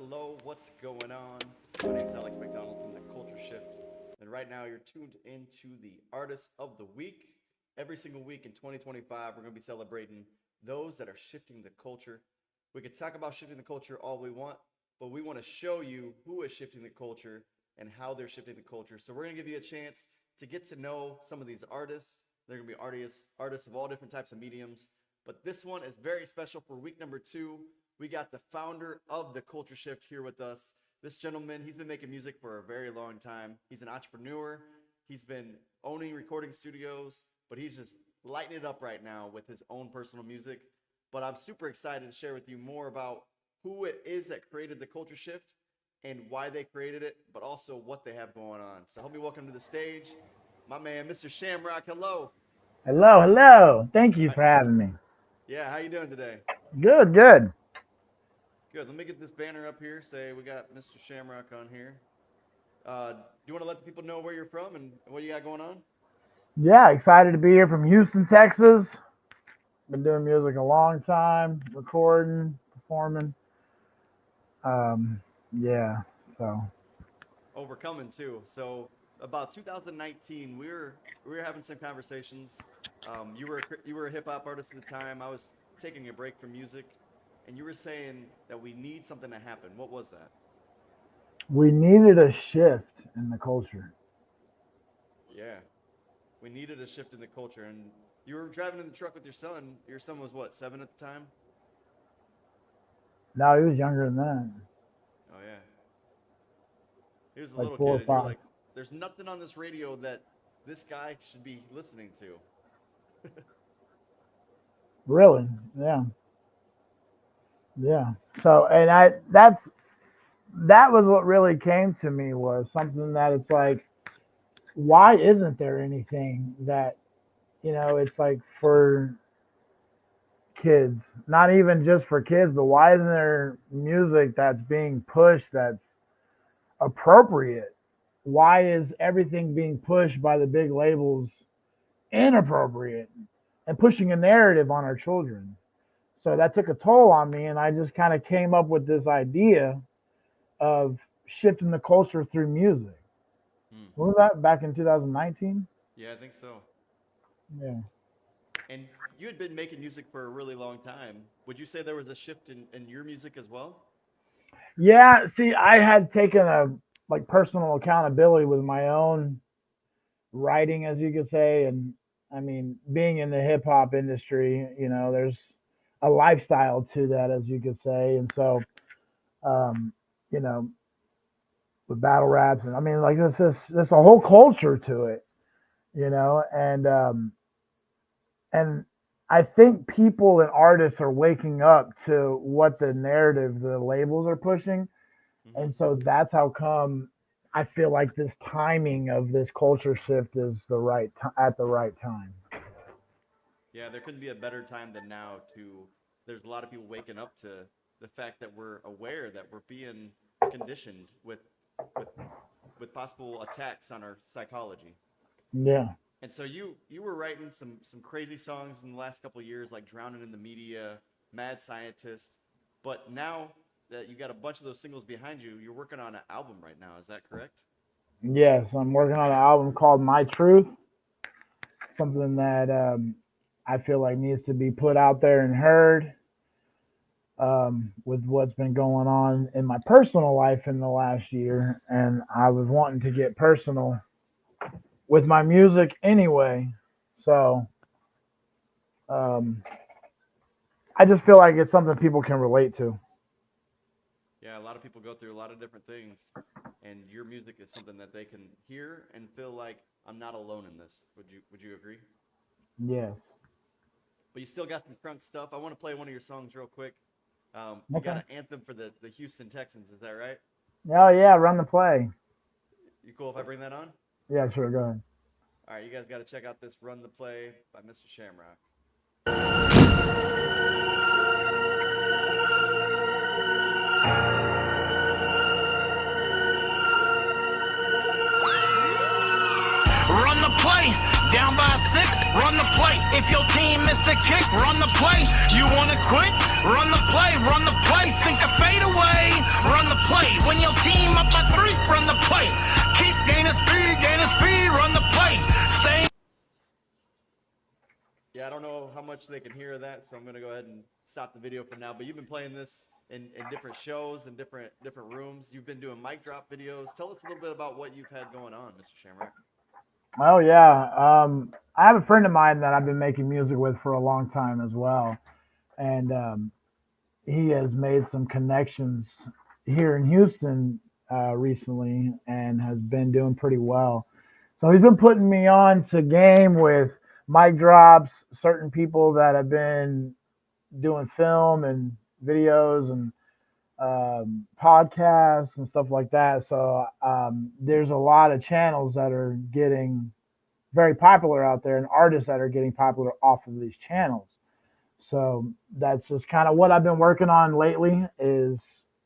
Hello, what's going on? My name's Alex MacDonald from the Culture Shift, and right now you're tuned into the Artist of the Week. Every single week in 2025, we're going to be celebrating those that are shifting the culture. We could talk about shifting the culture all we want, but we want to show you who is shifting the culture and how they're shifting the culture. So we're going to give you a chance to get to know some of these artists. They're going to be artists of all different types of mediums, but this one is very special for week number 2. We got the founder of the Culture Shift here with us. This gentleman, he's been making music for a very long time. He's an entrepreneur. He's been owning recording studios, but he's just lighting it up right now with his own personal music. But I'm super excited to share with you more about who it is that created the Culture Shift and why they created it, but also what they have going on. So help me welcome to the stage, my man, Mr. Shamrock. Hello. Hello. Thank you for having me. Yeah, how you doing today? Good. Good. Let me get this banner up here. Say we got Mr. Shamrock on here. Do you want to let the people know where you're from and what you got going on? Yeah, excited to be here from Houston, Texas. Been doing music a long time, recording, performing. So. Overcoming too. So about 2019, we were having some conversations. You were a hip hop artist at the time. I was taking a break from music, and you were saying that we need something to happen. What was that? We needed a shift in the culture. Yeah, we needed a shift in the culture. And you were driving in the truck with your son. Your son was what, 7 at the time? No, he was younger than that. Oh yeah. He was a Like little 4 or kid, and you were 5. like, "There's nothing on this radio that this guy should be listening to." Really? Yeah. So, and that was what really came to me, was something that it's like, why isn't there anything that, it's like for kids, not even just for kids, but why isn't there music that's being pushed that's appropriate? Why is everything being pushed by the big labels inappropriate and pushing a narrative on our children? So that took a toll on me, and I just kind of came up with this idea of shifting the culture through music. What was that, back in 2019? Yeah, I think so. Yeah. And you had been making music for a really long time. Would you say there was a shift in your music as well? Yeah, see, I had taken a personal accountability with my own writing, as you could say, and I mean, being in the hip hop industry, there's a lifestyle to that, as you could say, and so, um, you know, with battle raps, and I mean, like there's a whole culture to it, and I think people and artists are waking up to what the narrative the labels are pushing. And so that's how come I feel like this timing of this culture shift is at the right time. Yeah, there couldn't be a better time than now there's a lot of people waking up to the fact that we're aware that we're being conditioned with possible attacks on our psychology. Yeah. And so you were writing some crazy songs in the last couple of years, like Drowning in the Media, Mad Scientist, but now that you got a bunch of those singles behind you, you're working on an album right now. Is that correct? Yes, I'm working on an album called My Truth, something that I feel like needs to be put out there and heard, with what's been going on in my personal life in the last year. And I was wanting to get personal with my music anyway. So I just feel like it's something people can relate to. Yeah, a lot of people go through a lot of different things, and your music is something that they can hear and feel like, I'm not alone in this. Would you agree? Yes. But you still got some crunk stuff. I want to play one of your songs real quick. You Okay. got an anthem for the Houston Texans. Is that right? Oh yeah, run the play. You cool if I bring that on? Yeah, sure, go ahead. All right, you guys got to check out this Run the Play by Mr. Shamrock. Run the play, down by 6, run the play. If your team missed the kick, run the play. You wanna quit? Run the play, sink a fade away. Run the play. When your team up by 3, run the play. Keep gaining speed, run the play. Stay. Yeah, I don't know how much they can hear of that, so I'm gonna go ahead and stop the video for now. But you've been playing this in different shows and different rooms. You've been doing mic drop videos. Tell us a little bit about what you've had going on, Mr. Shamrock. Oh yeah. I have a friend of mine that I've been making music with for a long time as well, and he has made some connections here in Houston recently, and has been doing pretty well. So he's been putting me on to game with mic drops, certain people that have been doing film and videos and podcasts and stuff like that. So there's a lot of channels that are getting very popular out there, and artists that are getting popular off of these channels. So that's just kind of what I've been working on lately, is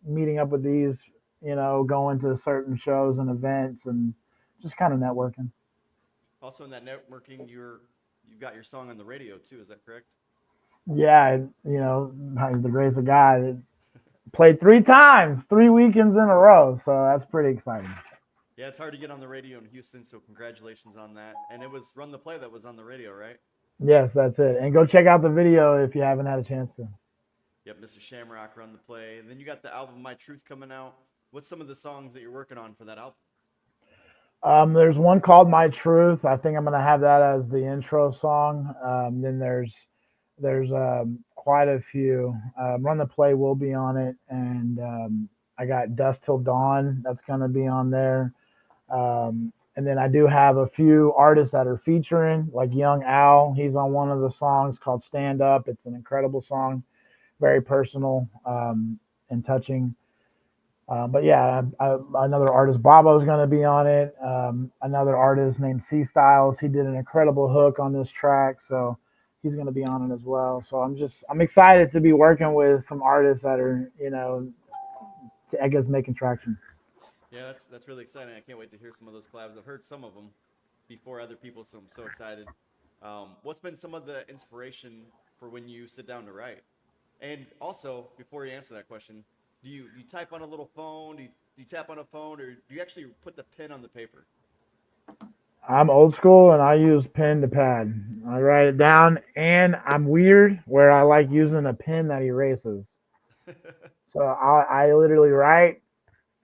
meeting up with these, going to certain shows and events and just kind of networking. Also, in that networking, you got your song on the radio too. Is that correct? Yeah, by the grace of God, it played 3 times, 3 weekends in a row. So that's pretty exciting. Yeah, it's hard to get on the radio in Houston, so congratulations on that. And it was Run the Play that was on the radio, right? Yes, that's it. And go check out the video if you haven't had a chance to. Yep, Mr. Shamrock, Run the Play. And then you got the album My Truth coming out. What's some of the songs that you're working on for that album? There's one called My Truth. I think I'm gonna have that as the intro song. Then there's quite a few. Run the Play will be on it, and I got Dust Till Dawn that's gonna be on there. And then I do have a few artists that are featuring, like Young Al. He's on one of the songs called Stand Up. It's an incredible song, very personal and touching. But yeah, another artist, Bobo's going to be on it. Another artist named C Styles, he did an incredible hook on this track, so he's going to be on it as well. So I'm excited to be working with some artists that are, I guess, making traction. Yeah, that's really exciting. I can't wait to hear some of those collabs. I've heard some of them before other people, so I'm so excited. What's been some of the inspiration for when you sit down to write? And also, before you answer that question, do you type on a little phone? Do you tap on a phone, or do you actually put the pen on the paper? I'm old school and I use pen to pad. I write it down, and I'm weird where I like using a pen that erases. So I literally write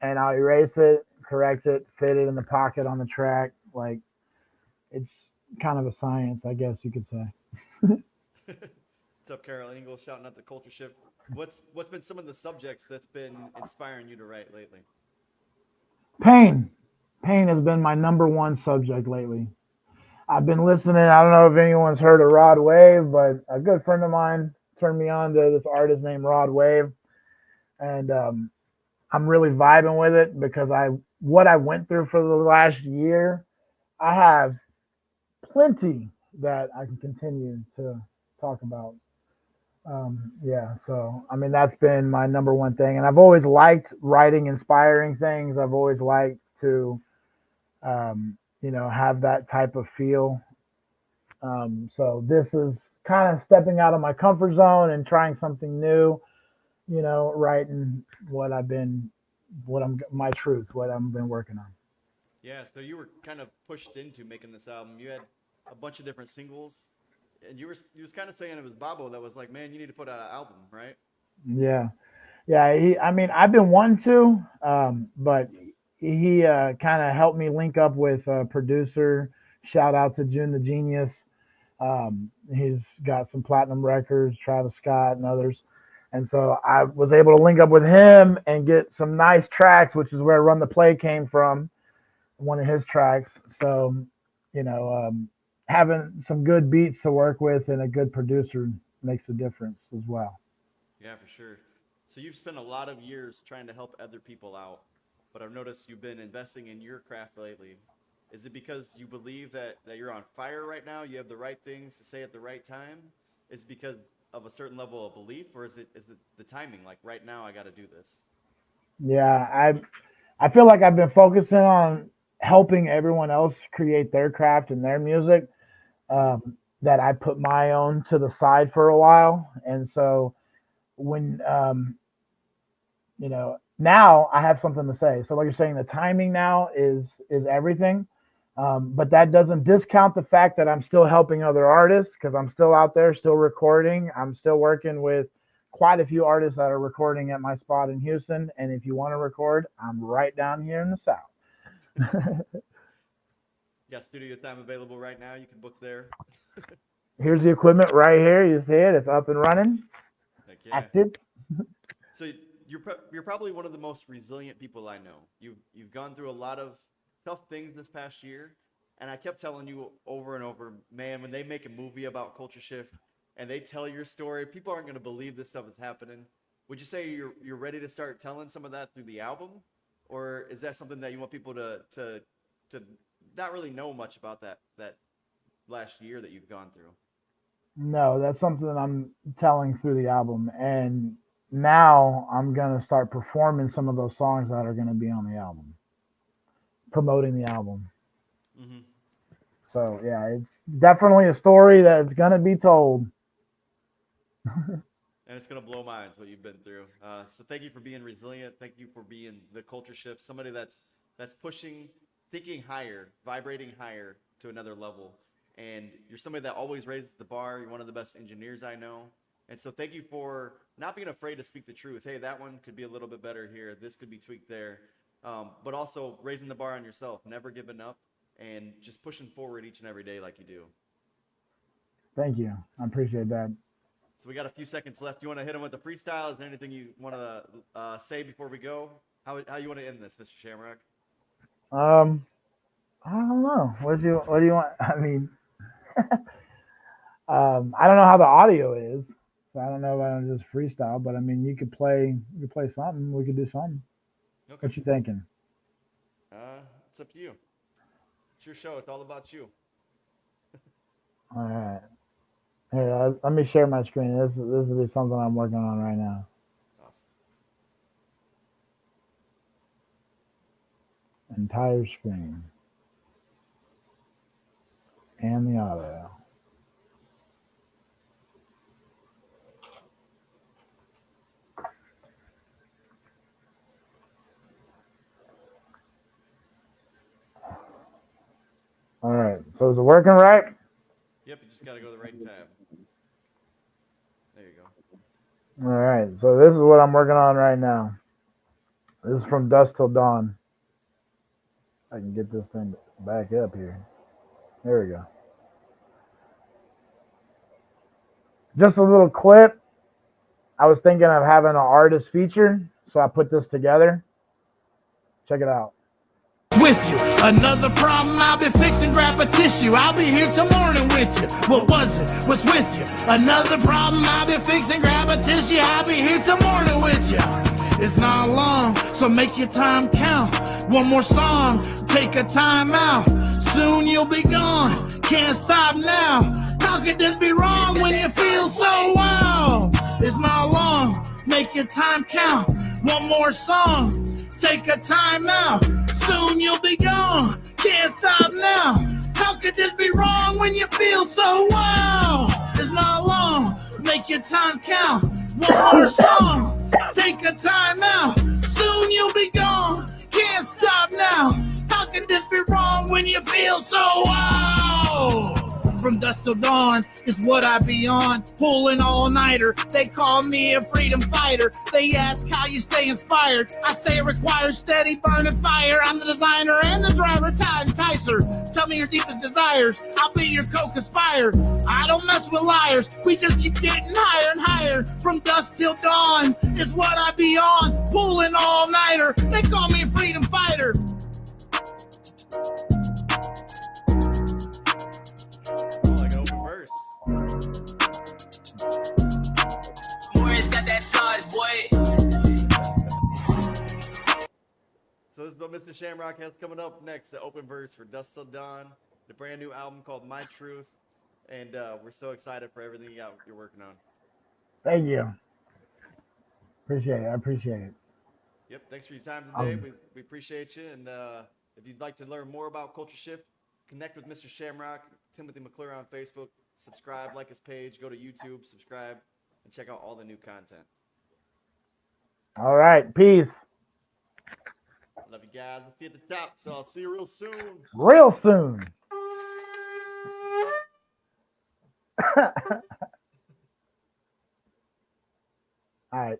and I'll erase it, correct it, fit it in the pocket on the track. Like, it's kind of a science, I guess you could say. What's up, Carol Engel? Shouting out the Culture Shift. What's been some of the subjects that's been inspiring you to write lately? Pain. Pain has been my number one subject lately. I've been listening. I don't know if anyone's heard of Rod Wave, but a good friend of mine turned me on to this artist named Rod Wave, and I'm really vibing with it because what I went through for the last year, I have plenty that I can continue to talk about. Yeah, so I mean that's been my number one thing, and I've always liked writing inspiring things. I've always liked to, have that type of feel. So this is kind of stepping out of my comfort zone and trying something new. Writing my truth, what I've been working on. Yeah, so you were kind of pushed into making this album. You had a bunch of different singles, and you was kind of saying it was Bobo that was like, man, you need to put out an album, right? Yeah, yeah. I've been wanting to, but he kind of helped me link up with a producer. Shout out to June the Genius. He's got some platinum records, Travis Scott and others. And so I was able to link up with him and get some nice tracks, which is where Run the Play came from, one of his tracks. So, having some good beats to work with and a good producer makes a difference as well. Yeah, for sure. So you've spent a lot of years trying to help other people out, but I've noticed you've been investing in your craft lately. Is it because you believe that you're on fire right now? You have the right things to say at the right time? Is it because of a certain level of belief, or is it the timing? Like right now, I got to do this. Yeah, I feel like I've been focusing on helping everyone else create their craft and their music. That I put my own to the side for a while, and so when you know, now I have something to say. So like you're saying, the timing now is everything. But that doesn't discount the fact that I'm still helping other artists because I'm still out there, still recording. I'm still working with quite a few artists that are recording at my spot in Houston. And if you want to record, I'm right down here in the South. You got studio time available right now. You can book there. Here's the equipment right here. You see it? It's up and running, Heck yeah. active. So you're probably one of the most resilient people I know. You've gone through a lot of tough things this past year, and I kept telling you over and over, man, when they make a movie about Culture Shift and they tell your story, people aren't going to believe this stuff is happening. Would you say you're ready to start telling some of that through the album, or is that something that you want people to not really know much about that last year that you've gone through? No, that's something that I'm telling through the album. And now I'm going to start performing some of those songs that are going to be on the album, promoting the album. Mm-hmm. So, yeah, it's definitely a story that's going to be told. And it's gonna blow minds what you've been through. So thank you for being resilient. Thank you for being the culture shift. Somebody that's pushing, thinking higher, vibrating higher to another level. And you're somebody that always raises the bar. You're one of the best engineers I know. And so thank you for not being afraid to speak the truth. Hey, that one could be a little bit better here. This could be tweaked there. But also raising the bar on yourself, never giving up, and just pushing forward each and every day like you do. Thank you. I appreciate that. So we got a few seconds left. You want to hit him with the freestyle? Is there anything you want to say before we go? How you want to end this, Mr. Shamrock? I don't know. What do you want? I mean, I don't know how the audio is. So I don't know if I don't just freestyle, but I mean, you could play something. We could do something. Okay. What you thinking? It's up to you. It's your show. It's all about you. All right. Here, let me share my screen. This will be something I'm working on right now. Awesome. Entire screen. And the audio. All right. So is it working right? Yep, you just got to go to the right tab. There you go. All right. So this is what I'm working on right now. This is from Dusk Till Dawn. I can get this thing back up here. There we go. Just a little clip. I was thinking of having an artist feature, so I put this together. Check it out. With you, another problem I'll be fixing, grab a tissue, I'll be here till morning with you. What was it? What's with you? Another problem I'll be fixing, grab a tissue, I'll be here till morning with you. It's not long, so make your time count. One more song, take a time out. Soon you'll be gone, can't stop now. How could this be wrong when you feel so wild? It's not long, make your time count. One more song, take a time out. Soon you'll be gone, can't stop now. How could this be wrong when you feel so wild? It's not long, make your time count. One more song, take a time out. Soon you'll be gone, can't stop now. How could this be wrong when you feel so wild? From dusk till dawn is what I be on, pulling all-nighter. They call me a freedom fighter. They ask how you stay inspired. I say it requires steady burning fire. I'm the designer and the driver, Todd Enticer. Tell me your deepest desires, I'll be your co-conspire. I don't mess with liars, we just keep getting higher and higher. From dusk till dawn is what I be on, pulling all-nighter. They call me a freedom fighter. Like an open verse. Boys got that size, boy. So this is what Mr. Shamrock has coming up next, the open verse for Dusk Till Dawn, the brand new album called My Truth. And we're so excited for everything you're working on. Thank you. Appreciate it. I appreciate it. Yep, thanks for your time today. We appreciate you. And if you'd like to learn more about Culture Shift, connect with Mr. Shamrock, Timothy McClure on Facebook, subscribe, like his page, go to YouTube, subscribe, and check out all the new content. All right. Peace. Love you guys. I'll see you at the top. So I'll see you real soon. Real soon. All right.